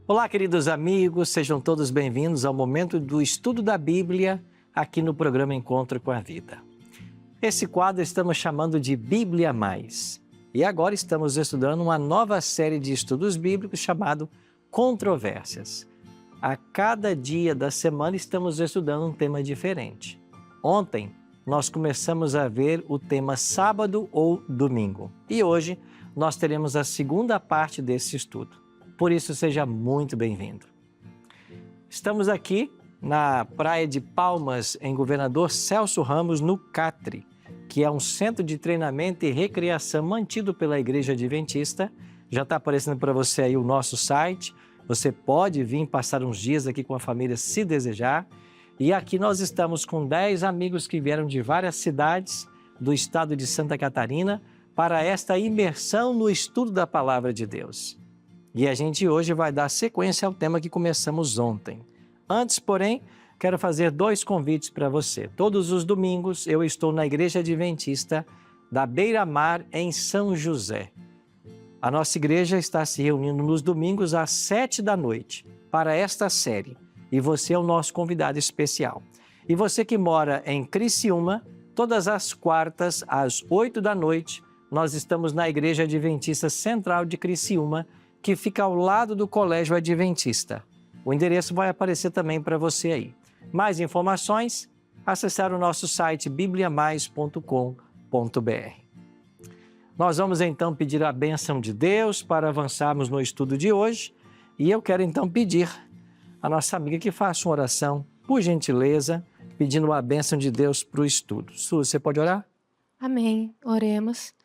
Olá, queridos amigos, sejam todos bem-vindos ao momento do estudo da Bíblia aqui no programa Encontro com a Vida. Esse quadro estamos chamando de Bíblia Mais. E agora estamos estudando uma nova série de estudos bíblicos chamado Controvérsias. A cada dia da semana estamos estudando um tema diferente. Ontem nós começamos a ver o tema sábado ou domingo. E hoje nós teremos a segunda parte desse estudo. Por isso, seja muito bem-vindo. Estamos aqui na Praia de Palmas, em Governador Celso Ramos, no Catre, que é um centro de treinamento e recreação mantido pela Igreja Adventista. Já está aparecendo para você aí o nosso site. Você pode vir passar uns dias aqui com a família, se desejar. E aqui nós estamos com 10 amigos que vieram de várias cidades do estado de Santa Catarina para esta imersão no estudo da Palavra de Deus. E a gente hoje vai dar sequência ao tema que começamos ontem. Antes, porém, quero fazer 2 convites para você. Todos os domingos eu estou na Igreja Adventista da Beira-Mar, em São José. A nossa igreja está se reunindo nos domingos às 7 da noite para esta série. E você é o nosso convidado especial. E você que mora em Criciúma, todas as quartas às 8 da noite, nós estamos na Igreja Adventista Central de Criciúma, que fica ao lado do Colégio Adventista. O endereço vai aparecer também para você aí. Mais informações, acessar o nosso site bibliamais.com.br. Nós vamos então pedir a bênção de Deus para avançarmos no estudo de hoje. E eu quero então pedir a nossa amiga que faça uma oração, por gentileza, pedindo a bênção de Deus para o estudo. Su, você pode orar? Amém. Oremos.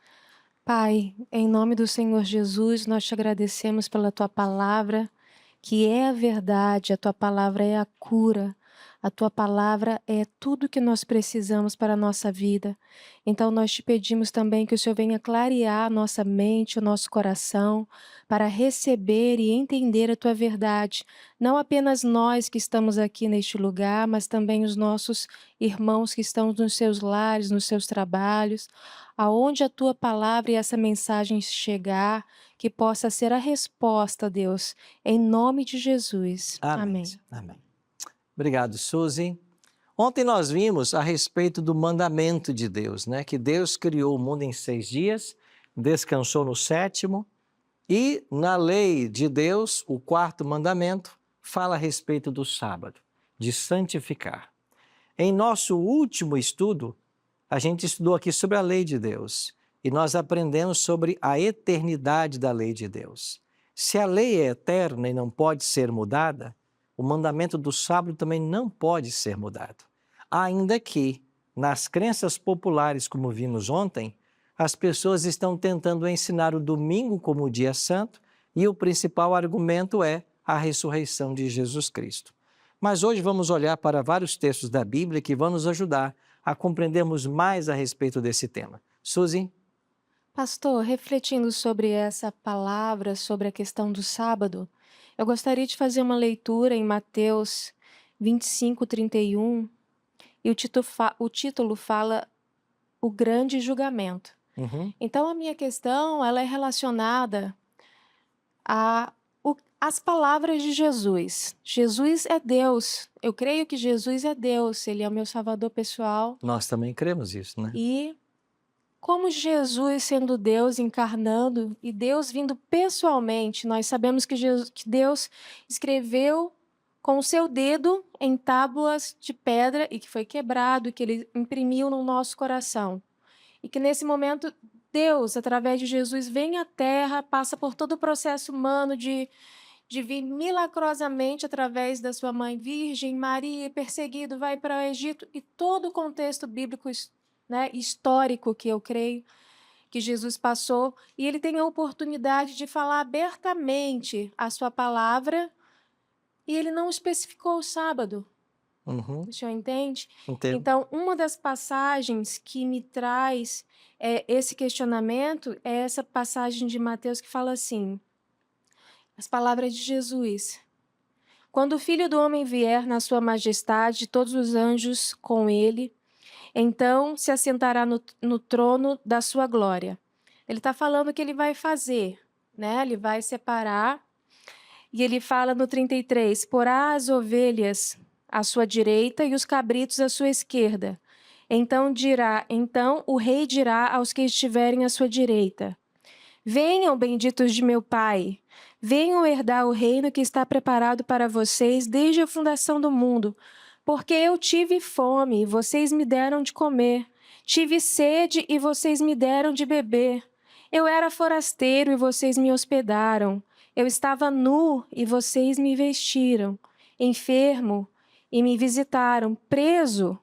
Pai, em nome do Senhor Jesus, nós te agradecemos pela tua palavra, que é a verdade, a tua palavra é a cura, a tua palavra é tudo que nós precisamos para a nossa vida. Então nós te pedimos também que o Senhor venha clarear a nossa mente, o nosso coração, para receber e entender a tua verdade. Não apenas nós que estamos aqui neste lugar, mas também os nossos irmãos que estão nos seus lares, nos seus trabalhos, aonde a tua palavra e essa mensagem chegar, que possa ser a resposta, Deus, em nome de Jesus. Amém. Amém. Amém. Obrigado, Suzy. Ontem nós vimos a respeito do mandamento de Deus, né? Que Deus criou o mundo em 6 dias, descansou no 7º, e na lei de Deus, o 4º mandamento, fala a respeito do sábado, de santificar. Em nosso último estudo, a gente estudou aqui sobre a lei de Deus e nós aprendemos sobre a eternidade da lei de Deus. Se a lei é eterna e não pode ser mudada, o mandamento do sábado também não pode ser mudado. Ainda que, nas crenças populares, como vimos ontem, as pessoas estão tentando ensinar o domingo como o dia santo e o principal argumento é a ressurreição de Jesus Cristo. Mas hoje vamos olhar para vários textos da Bíblia que vão nos ajudar a compreendermos mais a respeito desse tema. Suzy? Pastor, refletindo sobre essa palavra, sobre a questão do sábado, eu gostaria de fazer uma leitura em Mateus 25:31, e o título fala O Grande Julgamento. Uhum. Então, a minha questão ela é relacionada às palavras de Jesus. Jesus é Deus. Eu creio que Jesus é Deus. Ele é o meu salvador pessoal. Nós também cremos isso, né? E como Jesus sendo Deus encarnando e Deus vindo pessoalmente, nós sabemos que Deus escreveu com o seu dedo em tábuas de pedra e que foi quebrado e que ele imprimiu no nosso coração. E que nesse momento Deus, através de Jesus, vem à Terra, passa por todo o processo humano de vir milagrosamente através da sua mãe Virgem Maria, perseguido, vai para o Egito, e todo o contexto bíblico, né, histórico que eu creio que Jesus passou, e ele tem a oportunidade de falar abertamente a sua palavra, e ele não especificou o sábado. Uhum. O senhor entende? Entendo. Então, uma das passagens que me traz esse questionamento é essa passagem de Mateus que fala assim, as palavras de Jesus. Quando o Filho do Homem vier na sua majestade, todos os anjos com ele, então se assentará no trono da sua glória. Ele está falando que ele vai fazer, né? Ele vai separar E ele fala no 33, porá as ovelhas à sua direita e os cabritos à sua esquerda. Então o rei dirá aos que estiverem à sua direita, venham, benditos de meu Pai, venham herdar o reino que está preparado para vocês desde a fundação do mundo, porque eu tive fome e vocês me deram de comer, tive sede e vocês me deram de beber. Eu era forasteiro e vocês me hospedaram. Eu estava nu e vocês me vestiram, enfermo e me visitaram, preso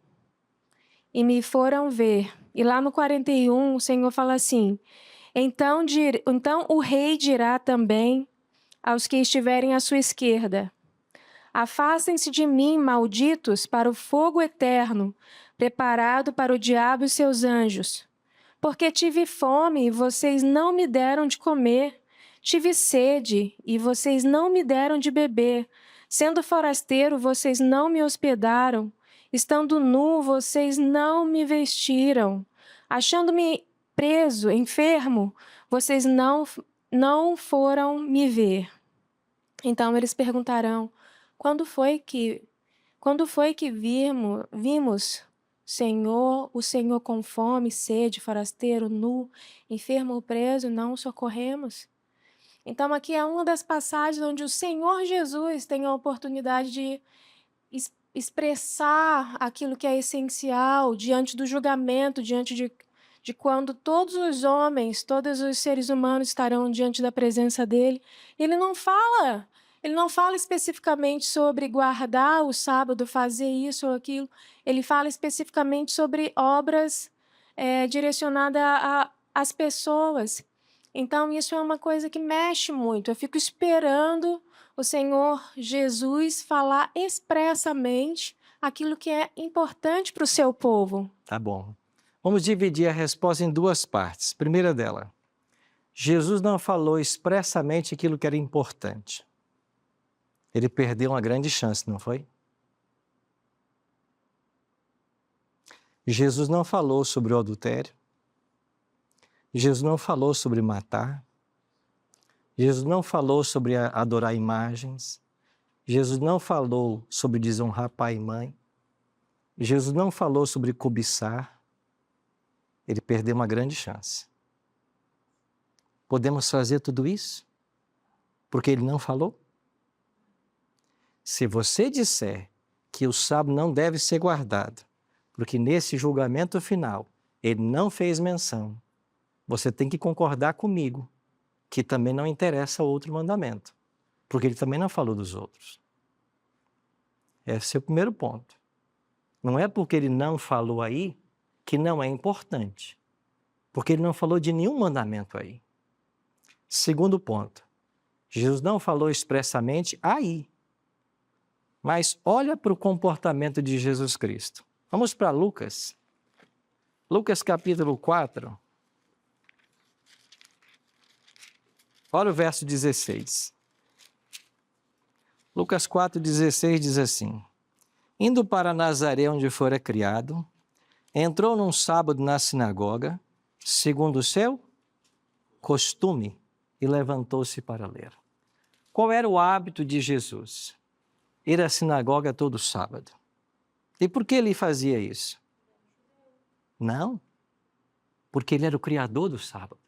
e me foram ver. E lá no 41, o Senhor fala assim, então o rei dirá também aos que estiverem à sua esquerda, afastem-se de mim, malditos, para o fogo eterno, preparado para o diabo e seus anjos. Porque tive fome e vocês não me deram de comer, tive sede e vocês não me deram de beber, sendo forasteiro vocês não me hospedaram, estando nu vocês não me vestiram, achando-me preso, enfermo, vocês não foram me ver. Então eles perguntarão, quando foi que vimos o Senhor com fome, sede, forasteiro, nu, enfermo ou preso, não o socorremos? Então aqui é uma das passagens onde o Senhor Jesus tem a oportunidade de expressar aquilo que é essencial diante do julgamento, diante de quando todos os homens, todos os seres humanos estarão diante da presença dele. Ele não fala especificamente sobre guardar o sábado, fazer isso ou aquilo. Ele fala especificamente sobre obras direcionadas às pessoas. Então, isso é uma coisa que mexe muito. Eu fico esperando o Senhor Jesus falar expressamente aquilo que é importante para o seu povo. Tá bom. Vamos dividir a resposta em duas partes. Primeira dela, Jesus não falou expressamente aquilo que era importante. Ele perdeu uma grande chance, não foi? Jesus não falou sobre o adultério. Jesus não falou sobre matar. Jesus não falou sobre adorar imagens. Jesus não falou sobre desonrar pai e mãe. Jesus não falou sobre cobiçar. Ele perdeu uma grande chance. Podemos fazer tudo isso? Porque ele não falou? Se você disser que o sábado não deve ser guardado, porque nesse julgamento final ele não fez menção, você tem que concordar comigo que também não interessa outro mandamento, porque ele também não falou dos outros. Esse é o primeiro ponto. Não é porque ele não falou aí que não é importante, porque ele não falou de nenhum mandamento aí. Segundo ponto, Jesus não falou expressamente aí, mas olha para o comportamento de Jesus Cristo. Vamos para Lucas. Lucas capítulo 4. Olha o verso 16. Lucas 4,16 diz assim, indo para Nazaré, onde fora criado, entrou num sábado na sinagoga, segundo o seu costume, e levantou-se para ler. Qual era o hábito de Jesus? Ir à sinagoga todo sábado. E por que ele fazia isso? Não, porque ele era o criador do sábado.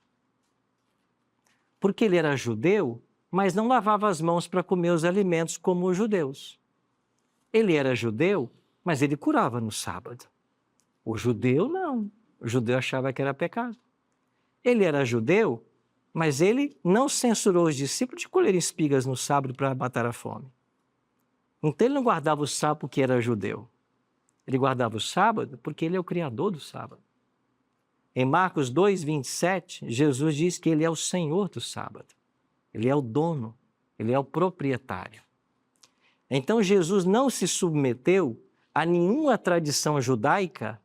Porque ele era judeu, mas não lavava as mãos para comer os alimentos como os judeus. Ele era judeu, mas ele curava no sábado. O judeu não. O judeu achava que era pecado. Ele era judeu, mas ele não censurou os discípulos de colher espigas no sábado para matar a fome. Então ele não guardava o sábado porque era judeu. Ele guardava o sábado porque ele é o criador do sábado. Em Marcos 2,27, Jesus diz que ele é o Senhor do sábado. Ele é o dono, ele é o proprietário. Então Jesus não se submeteu a nenhuma tradição judaica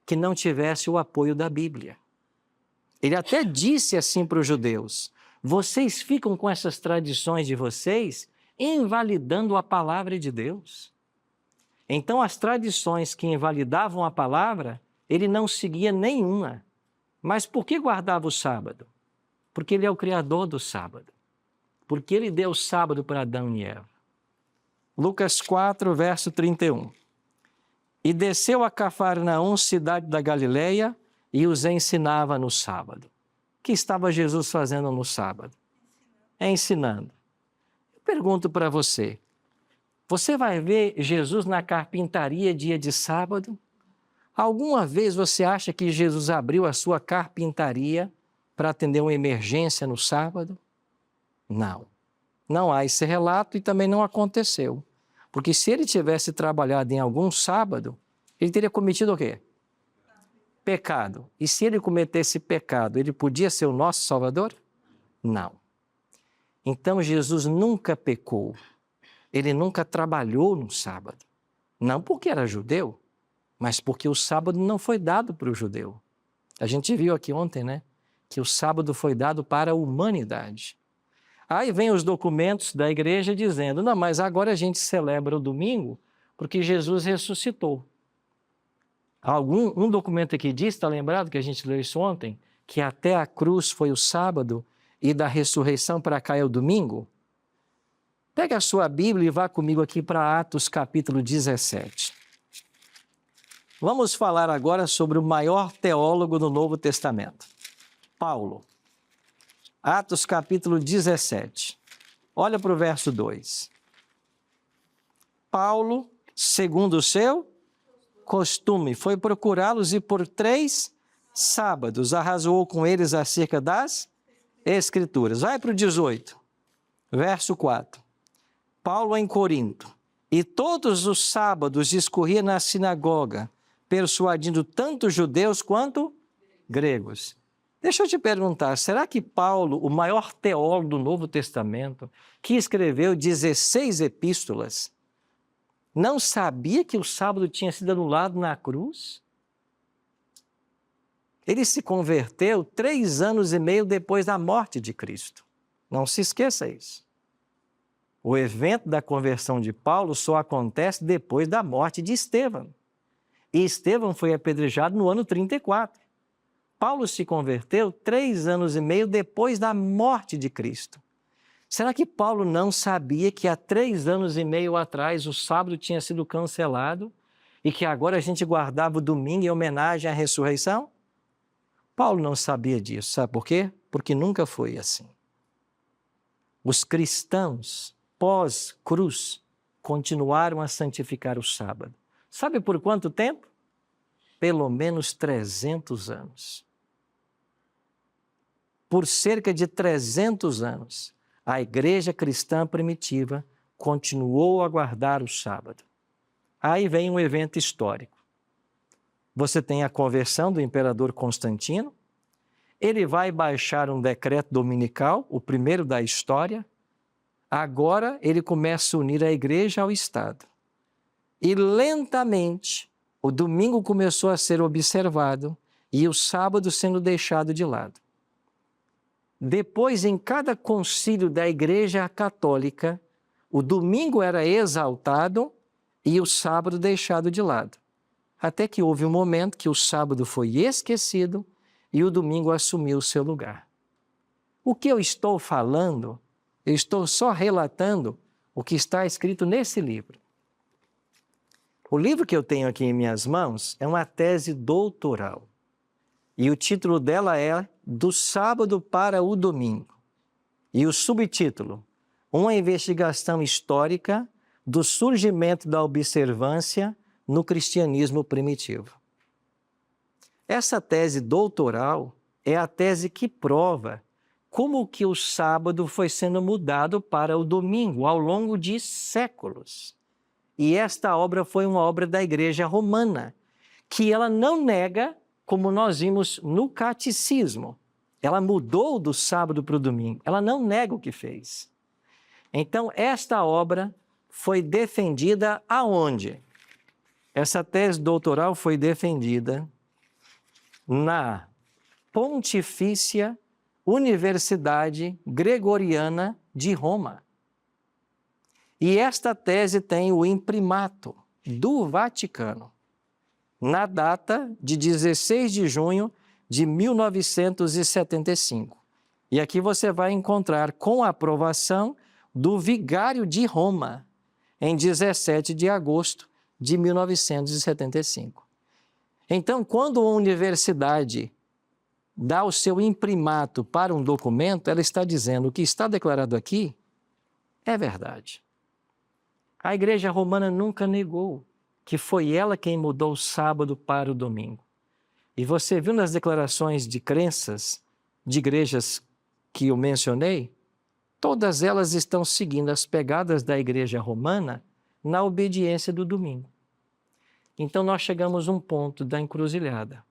que não tivesse o apoio da Bíblia. Ele até disse assim para os judeus, vocês ficam com essas tradições de vocês invalidando a palavra de Deus. Então as tradições que invalidavam a palavra, ele não seguia nenhuma. Mas por que guardava o sábado? Porque ele é o criador do sábado. porque ele deu o sábado para Adão e Eva. Lucas 4, verso 31. E desceu a Cafarnaum, cidade da Galileia, e os ensinava no sábado. O que estava Jesus fazendo no sábado? Ensinando. Eu pergunto para você, você vai ver Jesus na carpintaria dia de sábado? Alguma vez você acha que Jesus abriu a sua carpintaria para atender uma emergência no sábado? Não. Não há esse relato e também não aconteceu. Porque se ele tivesse trabalhado em algum sábado, ele teria cometido o quê? Pecado. E se ele cometesse pecado, ele podia ser o nosso Salvador? Não. Então Jesus nunca pecou. Ele nunca trabalhou no sábado. Não porque era judeu, mas porque o sábado não foi dado para o judeu. A gente viu aqui ontem, né? Que o sábado foi dado para a humanidade. Aí vem os documentos da igreja dizendo, não, mas agora a gente celebra o domingo porque Jesus ressuscitou. Um documento aqui diz, está lembrado que a gente leu isso ontem? Que até a cruz foi o sábado e da ressurreição para cá é o domingo? Pega a sua Bíblia e vá comigo aqui para Atos capítulo 17. Vamos falar agora sobre o maior teólogo do Novo Testamento, Paulo. Atos capítulo 17. Olha para o verso 2. Paulo, segundo o seu costume, foi procurá-los e por 3 sábados arrazoou com eles acerca das Escrituras. Vai para o 18, verso 4. Paulo em Corinto. E todos os sábados discorria na sinagoga, persuadindo tanto judeus quanto gregos. Deixa eu te perguntar, será que Paulo, o maior teólogo do Novo Testamento, que escreveu 16 epístolas, não sabia que o sábado tinha sido anulado na cruz? Ele se converteu 3 anos e meio depois da morte de Cristo. Não se esqueça isso. O evento da conversão de Paulo só acontece depois da morte de Estevão. E Estevão foi apedrejado no ano 34. Paulo se converteu 3 anos e meio depois da morte de Cristo. Será que Paulo não sabia que há 3 anos e meio atrás o sábado tinha sido cancelado e que agora a gente guardava o domingo em homenagem à ressurreição? Paulo não sabia disso. Sabe por quê? Porque nunca foi assim. Os cristãos, pós-cruz, continuaram a santificar o sábado. Sabe por quanto tempo? Pelo menos 300 anos. Por cerca de 300 anos, a igreja cristã primitiva continuou a guardar o sábado. Aí vem um evento histórico. Você tem a conversão do imperador Constantino, ele vai baixar um decreto dominical, o primeiro da história. Agora ele começa a unir a igreja ao Estado. E lentamente, o domingo começou a ser observado e o sábado sendo deixado de lado. Depois, em cada concílio da Igreja Católica, o domingo era exaltado e o sábado deixado de lado. Até que houve um momento que o sábado foi esquecido e o domingo assumiu o seu lugar. O que eu estou falando, eu estou só relatando o que está escrito nesse livro. O livro que eu tenho aqui em minhas mãos é uma tese doutoral. E o título dela é Do Sábado para o Domingo. E o subtítulo, Uma investigação histórica do surgimento da observância no cristianismo primitivo. Essa tese doutoral é a tese que prova como que o sábado foi sendo mudado para o domingo ao longo de séculos. E esta obra foi uma obra da Igreja Romana, que ela não nega, como nós vimos no catecismo. Ela mudou do sábado para o domingo. Ela não nega o que fez. Então, esta obra foi defendida aonde? Essa tese doutoral foi defendida na Pontifícia Universidade Gregoriana de Roma. E esta tese tem o imprimato do Vaticano, na data de 16 de junho de 1975. E aqui você vai encontrar com a aprovação do vigário de Roma, em 17 de agosto de 1975. Então, quando uma universidade dá o seu imprimato para um documento, ela está dizendo o que está declarado aqui é verdade. A Igreja Romana nunca negou que foi ela quem mudou o sábado para o domingo. E você viu nas declarações de crenças de igrejas que eu mencionei, todas elas estão seguindo as pegadas da Igreja Romana na obediência do domingo. Então nós chegamos a um ponto da encruzilhada,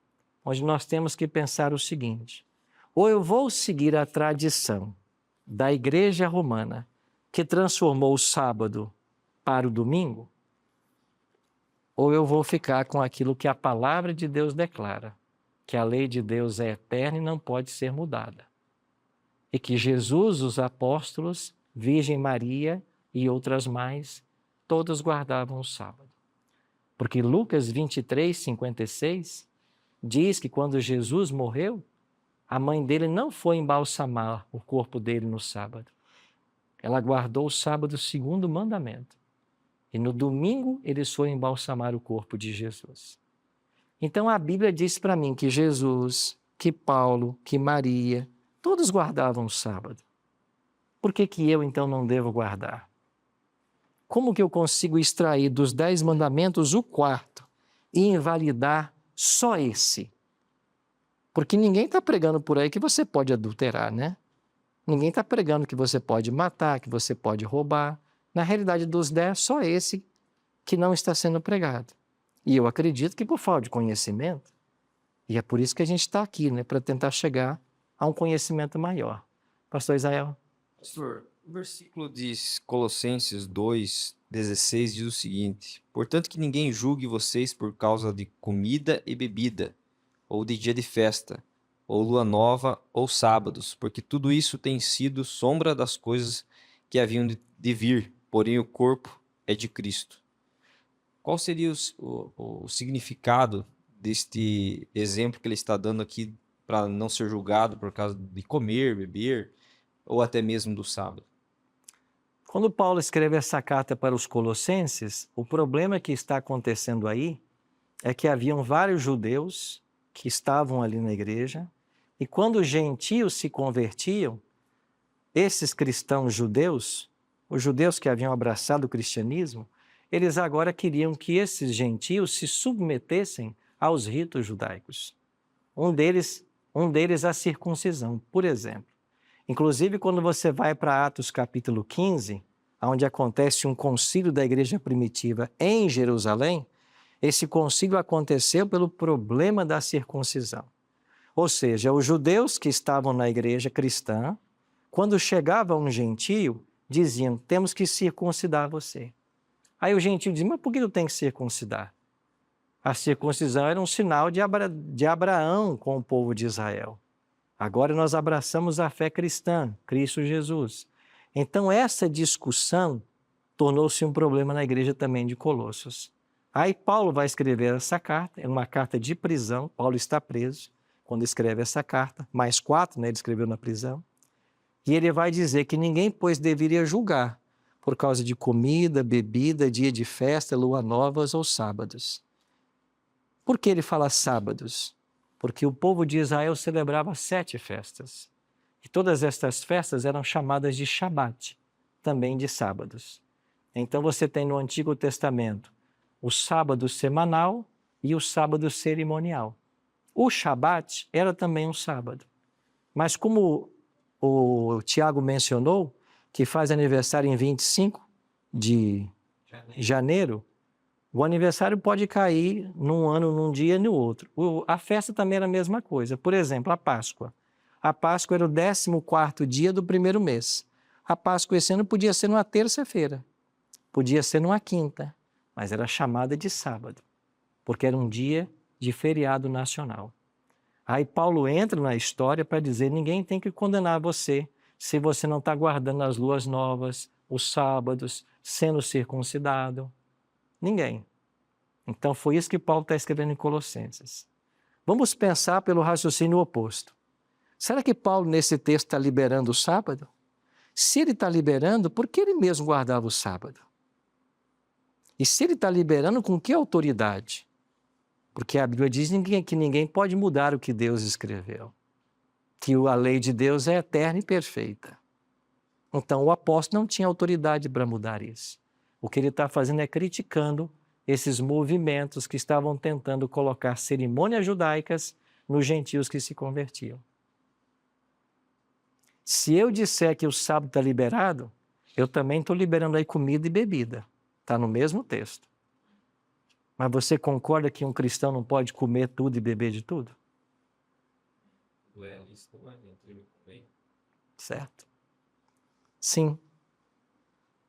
onde nós temos que pensar o seguinte: ou eu vou seguir a tradição da Igreja Romana, que transformou o sábado para o domingo, ou eu vou ficar com aquilo que a palavra de Deus declara, que a lei de Deus é eterna e não pode ser mudada. E que Jesus, os apóstolos, Virgem Maria e outras mais, todos guardavam o sábado. Porque Lucas 23, 56, diz que quando Jesus morreu, a mãe dele não foi embalsamar o corpo dele no sábado. Ela guardou o sábado segundo o mandamento. E no domingo eles foram embalsamar o corpo de Jesus. Então a Bíblia diz para mim que Jesus, que Paulo, que Maria, todos guardavam o sábado. Por que eu então não devo guardar? Como que eu consigo extrair dos 10 mandamentos o quarto e invalidar só esse? Porque ninguém está pregando por aí que você pode adulterar, né? Ninguém está pregando que você pode matar, que você pode roubar. Na realidade, dos 10, só esse que não está sendo pregado. E eu acredito que por falta de conhecimento, e é por isso que a gente está aqui, né? Para tentar chegar a um conhecimento maior. Pastor Israel? Pastor, o versículo de Colossenses 2:16 diz o seguinte: portanto que ninguém julgue vocês por causa de comida e bebida, ou de dia de festa, ou lua nova, ou sábados, porque tudo isso tem sido sombra das coisas que haviam de vir, porém o corpo é de Cristo. Qual seria o significado deste exemplo que ele está dando aqui para não ser julgado por causa de comer, beber, ou até mesmo do sábado? Quando Paulo escreve essa carta para os Colossenses, o problema que está acontecendo aí é que haviam vários judeus que estavam ali na igreja, e quando os gentios se convertiam, esses cristãos judeus, os judeus que haviam abraçado o cristianismo, eles agora queriam que esses gentios se submetessem aos ritos judaicos. Um deles a circuncisão, por exemplo. Inclusive, quando você vai para Atos capítulo 15, onde acontece um concílio da igreja primitiva em Jerusalém, esse concílio aconteceu pelo problema da circuncisão. Ou seja, os judeus que estavam na igreja cristã, quando chegava um gentio, diziam: temos que circuncidar você. Aí o gentio dizia: mas por que eu tenho que circuncidar? A circuncisão era um sinal de Abraão com o povo de Israel. Agora nós abraçamos a fé cristã, Cristo Jesus. Então essa discussão tornou-se um problema na igreja também de Colossos. Aí Paulo vai escrever essa carta, é uma carta de prisão, Paulo está preso quando escreve essa carta, mais 4, né, ele escreveu na prisão, e ele vai dizer que ninguém, pois, deveria julgar por causa de comida, bebida, dia de festa, lua novas ou sábados. Por que ele fala sábados? Porque o povo de Israel celebrava 7 festas. E todas estas festas eram chamadas de Shabat, também de sábados. Então você tem no Antigo Testamento o sábado semanal e o sábado cerimonial. O Shabat era também um sábado. Mas como o Tiago mencionou, que faz aniversário em 25 de janeiro, o aniversário pode cair num ano, num dia e no outro. A festa também era a mesma coisa. Por exemplo, a Páscoa. A Páscoa era o 14º dia do primeiro mês. A Páscoa esse ano podia ser numa terça-feira, podia ser numa quinta, mas era chamada de sábado, porque era um dia de feriado nacional. Aí Paulo entra na história para dizer: ninguém tem que condenar você se você não está guardando as luas novas, os sábados, sendo circuncidado. Ninguém. Então foi isso que Paulo está escrevendo em Colossenses. Vamos pensar pelo raciocínio oposto. Será que Paulo, nesse texto, está liberando o sábado? Se ele está liberando, por que ele mesmo guardava o sábado? E se ele está liberando, com que autoridade? Porque a Bíblia diz que ninguém pode mudar o que Deus escreveu. Que a lei de Deus é eterna e perfeita. Então, o apóstolo não tinha autoridade para mudar isso. O que ele está fazendo é criticando esses movimentos que estavam tentando colocar cerimônias judaicas nos gentios que se convertiam. Se eu disser que o sábado está liberado, eu também estou liberando aí comida e bebida. Está no mesmo texto. Mas você concorda que um cristão não pode comer tudo e beber de tudo? Certo? Sim.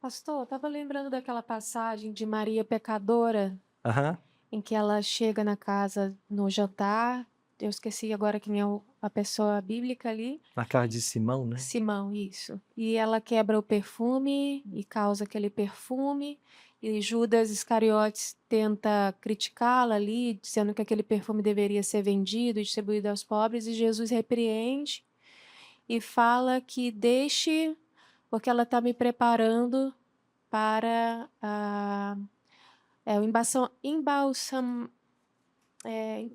Pastor, eu estava lembrando daquela passagem de Maria pecadora, Aham. em que ela chega na casa no jantar. Eu esqueci agora quem é a pessoa bíblica ali. Na casa de Simão, né? Simão, isso. E ela quebra o perfume e causa aquele perfume. E Judas Iscariotes tenta criticá-la ali, dizendo que aquele perfume deveria ser vendido e distribuído aos pobres. E Jesus repreende e fala que deixe, porque ela está me preparando para o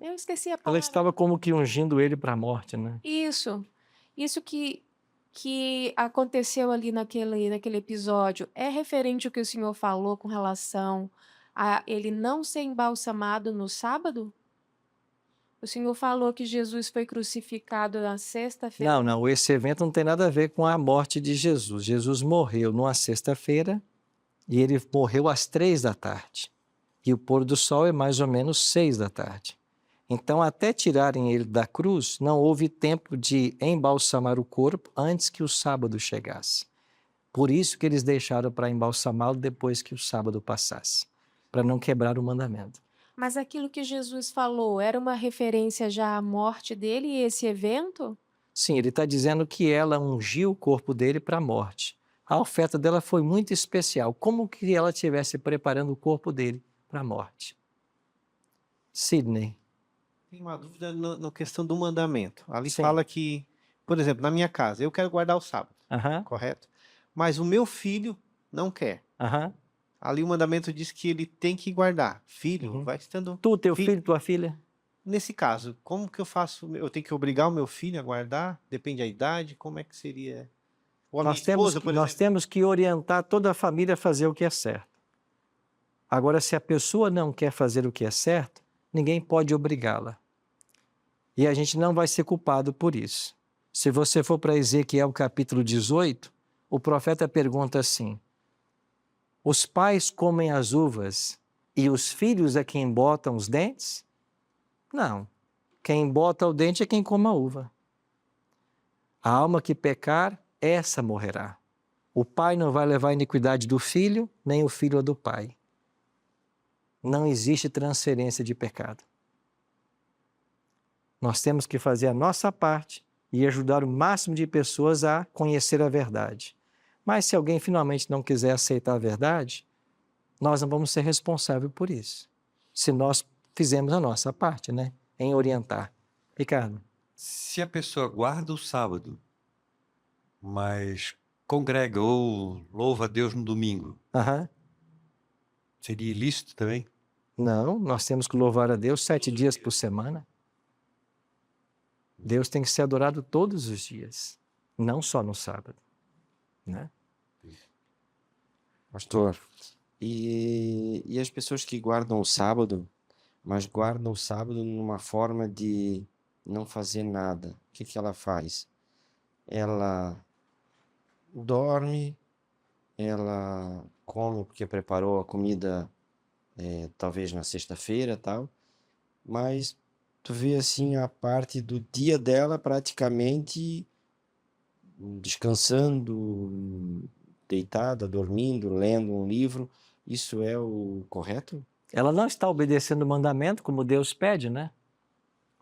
eu esqueci a Ela palavra. estava como que ungindo ele para a morte, né? Isso que aconteceu ali naquele episódio é referente ao que o senhor falou com relação a ele não ser embalsamado no sábado? O senhor falou que Jesus foi crucificado na sexta-feira. Não, esse evento não tem nada a ver com a morte de Jesus. Jesus morreu numa sexta-feira e ele morreu às 3 da tarde. E o pôr do sol é mais ou menos 6 da tarde. Então, até tirarem ele da cruz, não houve tempo de embalsamar o corpo antes que o sábado chegasse. Por isso que eles deixaram para embalsamá-lo depois que o sábado passasse, para não quebrar o mandamento. Mas aquilo que Jesus falou era uma referência já à morte dele e esse evento? Sim, ele está dizendo que ela ungiu o corpo dele para a morte. A oferta dela foi muito especial, como que ela estivesse preparando o corpo dele para a morte. Sidney. Tem uma dúvida na questão do mandamento. Ali Sim. fala que, por exemplo, na minha casa, eu quero guardar o sábado, Aham, correto? Mas o meu filho não quer. aham. Ali o mandamento diz que ele tem que guardar. Filho, Uhum. vai estando... Tu, teu filho, tua filha? Nesse caso, como que eu faço? Eu tenho que obrigar o meu filho a guardar? Depende da idade? Como é que seria? Ou a minha esposa, por Nós exemplo? temos que orientar toda a família a fazer o que é certo. Agora, se a pessoa não quer fazer o que é certo, ninguém pode obrigá-la. E a gente não vai ser culpado por isso. Se você for para Ezequiel capítulo 18, o profeta pergunta assim: os pais comem as uvas e os filhos é quem botam os dentes? Não. Quem bota o dente é quem come a uva. A alma que pecar, essa morrerá. O pai não vai levar a iniquidade do filho, nem o filho a do pai. Não existe transferência de pecado. Nós temos que fazer a nossa parte e ajudar o máximo de pessoas a conhecer a verdade. Mas se alguém finalmente não quiser aceitar a verdade, nós não vamos ser responsáveis por isso. Se nós fizermos a nossa parte, né? Em orientar. Ricardo. Se a pessoa guarda o sábado, mas congrega ou louva a Deus no domingo, Aham. seria ilícito também? Não, nós temos que louvar a Deus 7 dias por semana. Deus tem que ser adorado todos os dias, não só no sábado, né? Pastor, e as pessoas que guardam o sábado, mas guardam o sábado numa forma de não fazer nada, o que ela faz? Ela dorme, ela come porque preparou a comida, talvez na sexta-feira, tal, mas tu vê assim a parte do dia dela praticamente descansando, deitada, dormindo, lendo um livro. Isso é o correto? Ela não está obedecendo o mandamento como Deus pede, né?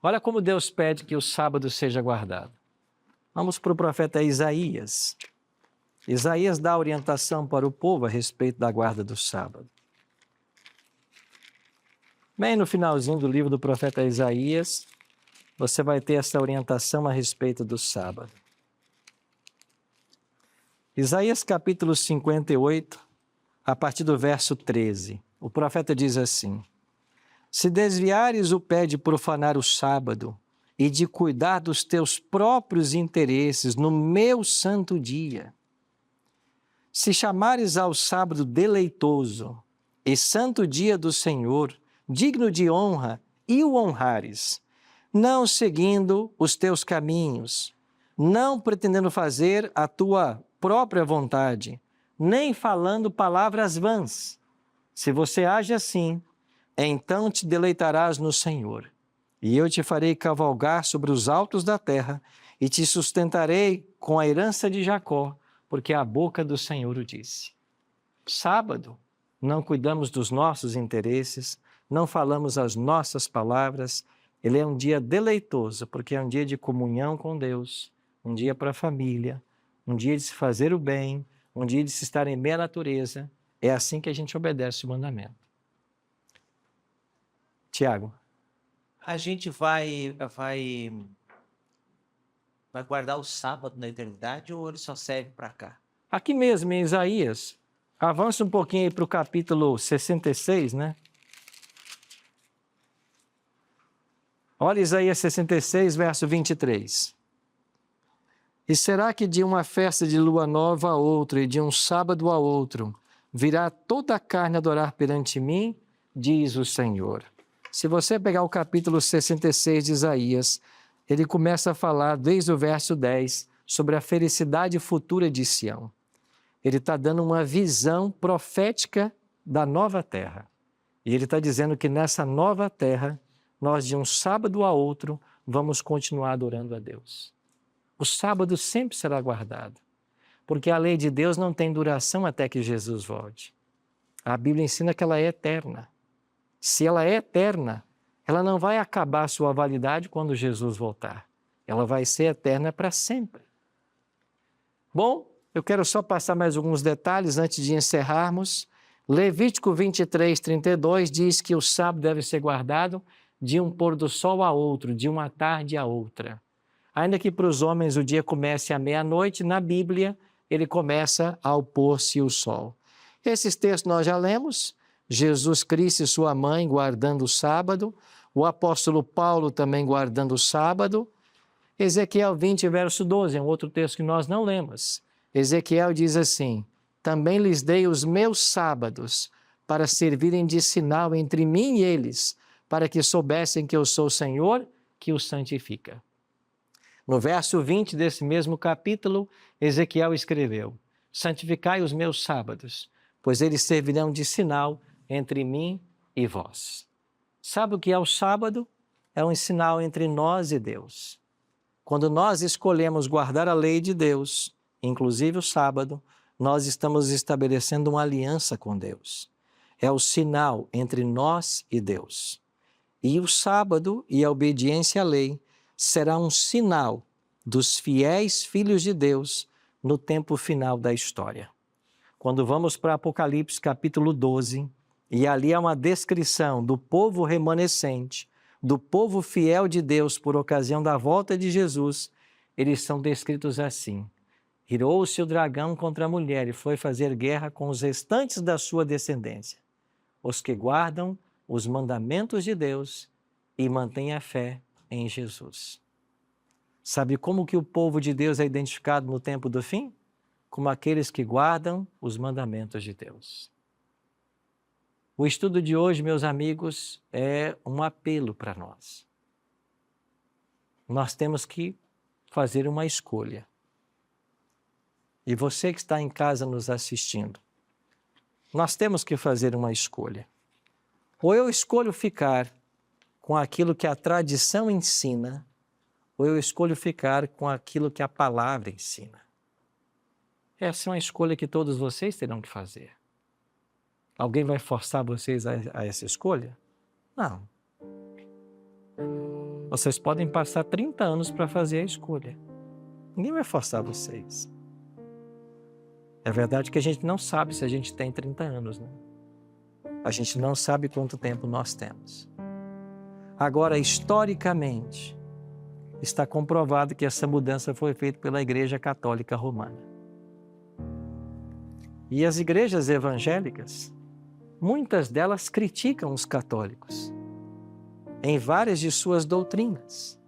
Olha como Deus pede que o sábado seja guardado. Vamos para o profeta Isaías. Isaías dá orientação para o povo a respeito da guarda do sábado. Bem no finalzinho do livro do profeta Isaías, você vai ter essa orientação a respeito do sábado. Isaías capítulo 58, a partir do verso 13, o profeta diz assim: se desviares o pé de profanar o sábado e de cuidar dos teus próprios interesses no meu santo dia, se chamares ao sábado deleitoso e santo dia do Senhor, digno de honra, e o honrares, não seguindo os teus caminhos, não pretendendo fazer a tua própria vontade, nem falando palavras vãs. Se você age assim, então te deleitarás no Senhor, e eu te farei cavalgar sobre os altos da terra, e te sustentarei com a herança de Jacó, porque a boca do Senhor o disse. Sábado, não cuidamos dos nossos interesses, não falamos as nossas palavras. Ele é um dia deleitoso, porque é um dia de comunhão com Deus, um dia para a família, um dia de se fazer o bem, um dia de se estar em meia natureza. É assim que a gente obedece o mandamento. Tiago. A gente vai guardar o sábado na eternidade ou ele só serve para cá? Aqui mesmo em Isaías, avança um pouquinho para o capítulo 66, né? Olha Isaías 66, verso 23. E será que de uma festa de lua nova a outra e de um sábado a outro virá toda a carne adorar perante mim, diz o Senhor. Se você pegar o capítulo 66 de Isaías, ele começa a falar desde o verso 10 sobre a felicidade futura de Sião. Ele está dando uma visão profética da nova terra. E ele está dizendo que nessa nova terra, nós de um sábado a outro vamos continuar adorando a Deus. O sábado sempre será guardado, porque a lei de Deus não tem duração até que Jesus volte. A Bíblia ensina que ela é eterna. Se ela é eterna, ela não vai acabar sua validade quando Jesus voltar. Ela vai ser eterna para sempre. Bom, eu quero só passar mais alguns detalhes antes de encerrarmos. Levítico 23, 32 diz que o sábado deve ser guardado de um pôr do sol a outro, de uma tarde a outra. Ainda que para os homens o dia comece à meia-noite, na Bíblia ele começa ao pôr-se o sol. Esses textos nós já lemos, Jesus Cristo e sua mãe guardando o sábado, o apóstolo Paulo também guardando o sábado. Ezequiel 20, verso 12, é um outro texto que nós não lemos. Ezequiel diz assim: também lhes dei os meus sábados para servirem de sinal entre mim e eles, para que soubessem que eu sou o Senhor que os santifica. No verso 20 desse mesmo capítulo, Ezequiel escreveu: santificai os meus sábados, pois eles servirão de sinal entre mim e vós. Sabe o que é o sábado? É um sinal entre nós e Deus. Quando nós escolhemos guardar a lei de Deus, inclusive o sábado, nós estamos estabelecendo uma aliança com Deus. É o sinal entre nós e Deus. E o sábado e a obediência à lei será um sinal dos fiéis filhos de Deus no tempo final da história. Quando vamos para Apocalipse capítulo 12, e ali há uma descrição do povo remanescente, do povo fiel de Deus por ocasião da volta de Jesus, eles são descritos assim: irou-se o dragão contra a mulher e foi fazer guerra com os restantes da sua descendência, os que guardam os mandamentos de Deus e mantêm a fé em Jesus. Sabe como que o povo de Deus é identificado no tempo do fim? Como aqueles que guardam os mandamentos de Deus. O estudo de hoje, meus amigos, é um apelo para nós. Nós temos que fazer uma escolha. E você que está em casa nos assistindo, nós temos que fazer uma escolha. Ou eu escolho ficar com aquilo que a tradição ensina, ou eu escolho ficar com aquilo que a palavra ensina. Essa é uma escolha que todos vocês terão que fazer. Alguém vai forçar vocês a essa escolha? Não. Vocês podem passar 30 anos para fazer a escolha. Ninguém vai forçar vocês. É verdade que a gente não sabe se a gente tem 30 anos, né? A gente não sabe quanto tempo nós temos. Agora, historicamente, está comprovado que essa mudança foi feita pela Igreja Católica Romana. E as igrejas evangélicas, muitas delas criticam os católicos em várias de suas doutrinas,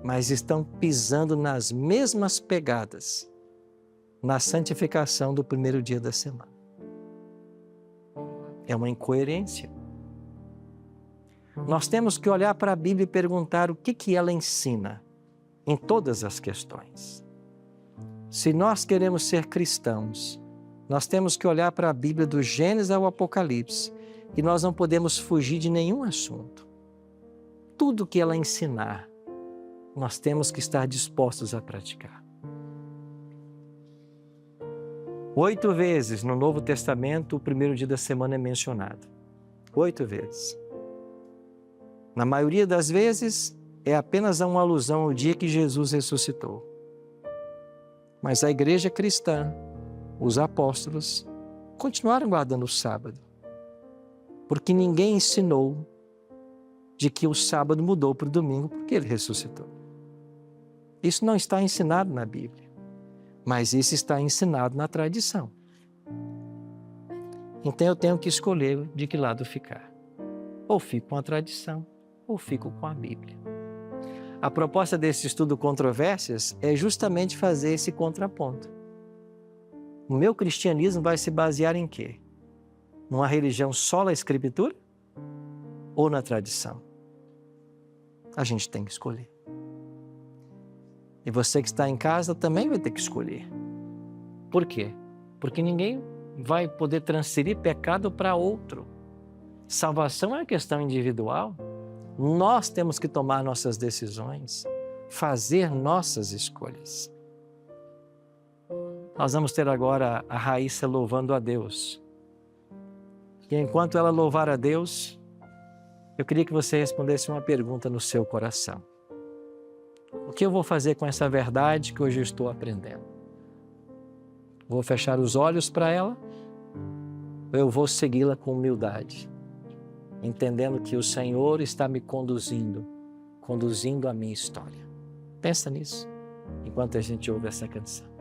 mas estão pisando nas mesmas pegadas na santificação do primeiro dia da semana. É uma incoerência. Nós temos que olhar para a Bíblia e perguntar o que ela ensina em todas as questões. Se nós queremos ser cristãos, nós temos que olhar para a Bíblia do Gênesis ao Apocalipse e nós não podemos fugir de nenhum assunto. Tudo que ela ensinar, nós temos que estar dispostos a praticar. 8 vezes no Novo Testamento o primeiro dia da semana é mencionado. 8 vezes. Na maioria das vezes é apenas uma alusão ao dia que Jesus ressuscitou. Mas a igreja cristã, os apóstolos, continuaram guardando o sábado, porque ninguém ensinou de que o sábado mudou para o domingo porque ele ressuscitou. Isso não está ensinado na Bíblia, mas isso está ensinado na tradição. Então eu tenho que escolher de que lado ficar. Ou fico com a tradição, ou fico com a Bíblia. A proposta desse estudo Controvérsias é justamente fazer esse contraponto. O meu cristianismo vai se basear em quê? Numa religião só na Escritura ou na tradição? A gente tem que escolher. E você que está em casa também vai ter que escolher. Por quê? Porque ninguém vai poder transferir pecado para outro. Salvação é uma questão individual. Nós temos que tomar nossas decisões, fazer nossas escolhas. Nós vamos ter agora a Raíssa louvando a Deus. E enquanto ela louvar a Deus, eu queria que você respondesse uma pergunta no seu coração. O que eu vou fazer com essa verdade que hoje eu estou aprendendo? Vou fechar os olhos para ela? Ou eu vou segui-la com humildade? Entendendo que o Senhor está me conduzindo a minha história. Pensa nisso, enquanto a gente ouve essa canção.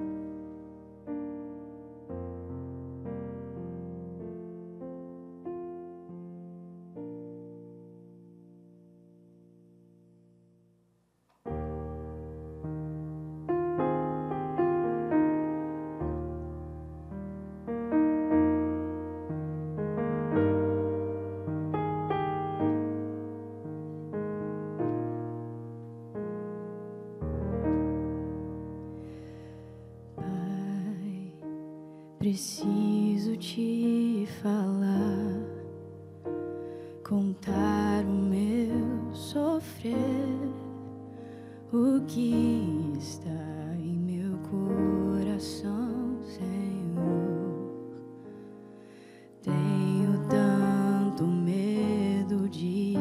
Preciso te falar, contar o meu sofrer, o que está em meu coração, Senhor. Tenho tanto medo de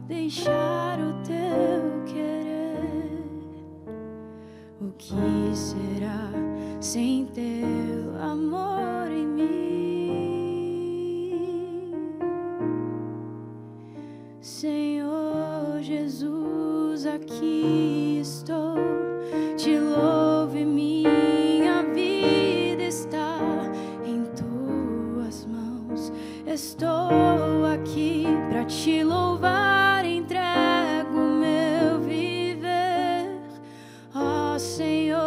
deixar o teu querer. O que será sem teu amor em mim? Senhor Jesus, aqui estou, te louvo e minha vida está em tuas mãos. Estou aqui para te louvar, entrego o meu viver, ó Senhor.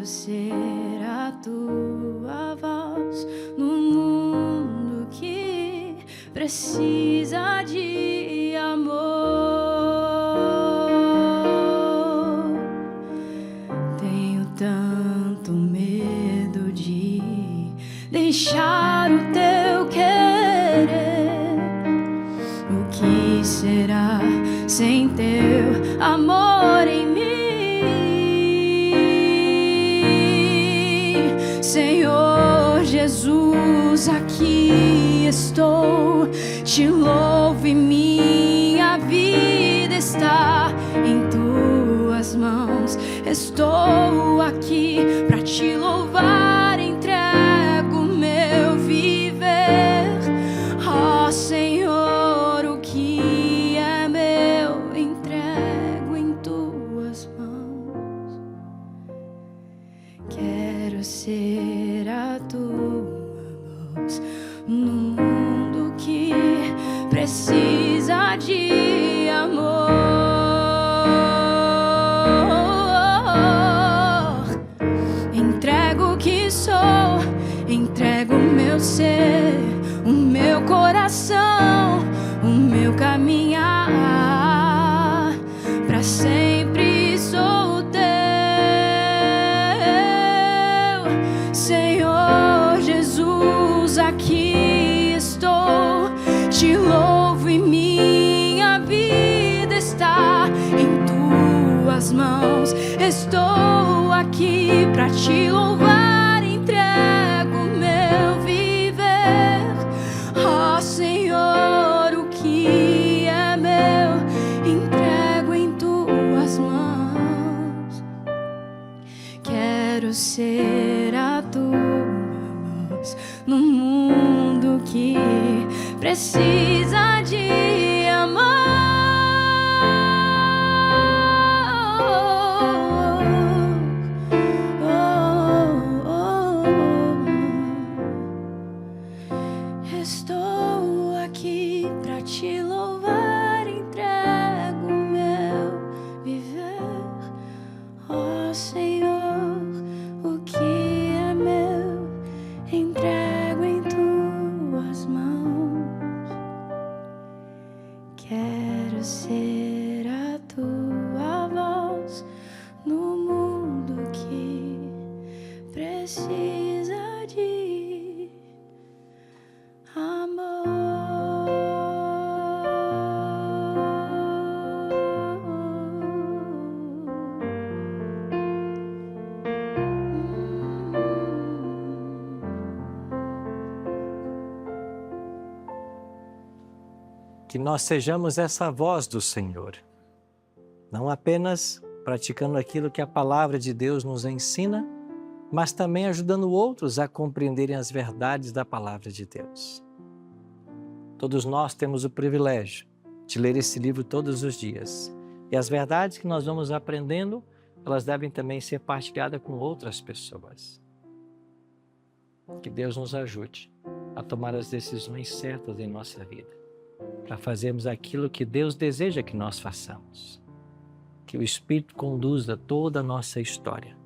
Ser a tua voz no mundo que precisa de amor. Tenho tanto medo de deixar o teu querer. O que será sem teu amor em mim? Senhor Jesus, aqui estou, te louvo e minha vida está em tuas mãos. Estou aqui para te louvar, entrego meu Estou aqui pra te louvar, entrego meu viver. Ó Senhor, o que é meu, entrego em tuas mãos. Quero ser a tua luz no mundo que precisa de amor. Estou aqui pra te louvar, entrego meu viver. Ó Senhor, o que é meu, entrego em tuas mãos. Quero ser a tua voz no mundo que precisa de Que nós sejamos essa voz do Senhor, não apenas praticando aquilo que a palavra de Deus nos ensina, mas também ajudando outros a compreenderem as verdades da palavra de Deus. Todos nós temos o privilégio de ler esse livro todos os dias. E as verdades que nós vamos aprendendo, elas devem também ser partilhadas com outras pessoas. Que Deus nos ajude a tomar as decisões certas em nossa vida, para fazermos aquilo que Deus deseja que nós façamos. Que o Espírito conduza toda a nossa história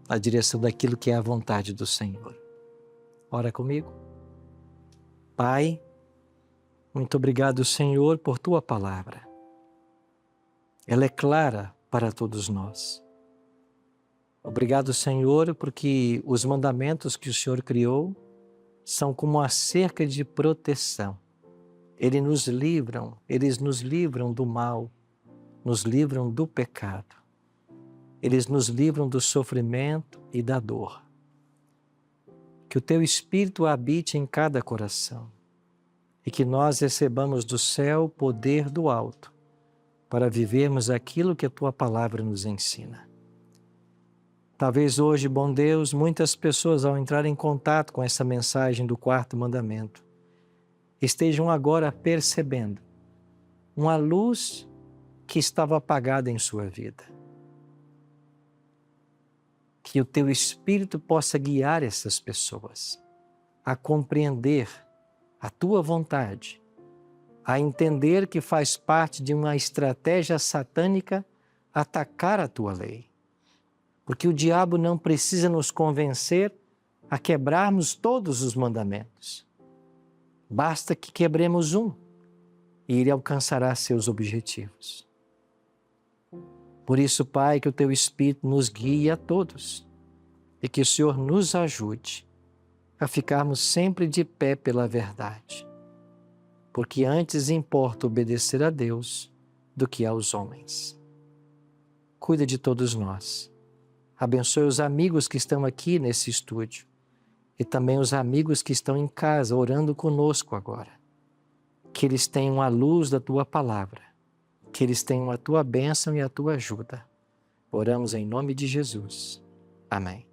na direção daquilo que é a vontade do Senhor. Ora comigo. Pai, muito obrigado, Senhor, por Tua palavra. Ela é clara para todos nós. Obrigado, Senhor, porque os mandamentos que o Senhor criou são como uma cerca de proteção. Eles nos livram do mal, nos livram do pecado. Eles nos livram do sofrimento e da dor. Que o Teu Espírito habite em cada coração e que nós recebamos do céu o poder do alto para vivermos aquilo que a Tua palavra nos ensina. Talvez hoje, bom Deus, muitas pessoas ao entrar em contato com essa mensagem do 4º mandamento estejam agora percebendo uma luz que estava apagada em sua vida. Que o Teu Espírito possa guiar essas pessoas a compreender a Tua vontade, a entender que faz parte de uma estratégia satânica atacar a Tua lei. Porque o diabo não precisa nos convencer a quebrarmos todos os mandamentos. Basta que quebremos um e ele alcançará seus objetivos. Por isso, Pai, que o Teu Espírito nos guie a todos e que o Senhor nos ajude a ficarmos sempre de pé pela verdade. Porque antes importa obedecer a Deus do que aos homens. Cuida de todos nós. Abençoe os amigos que estão aqui nesse estúdio e também os amigos que estão em casa orando conosco agora. Que eles tenham a luz da Tua palavra, que eles tenham a Tua bênção e a Tua ajuda. Oramos em nome de Jesus. Amém.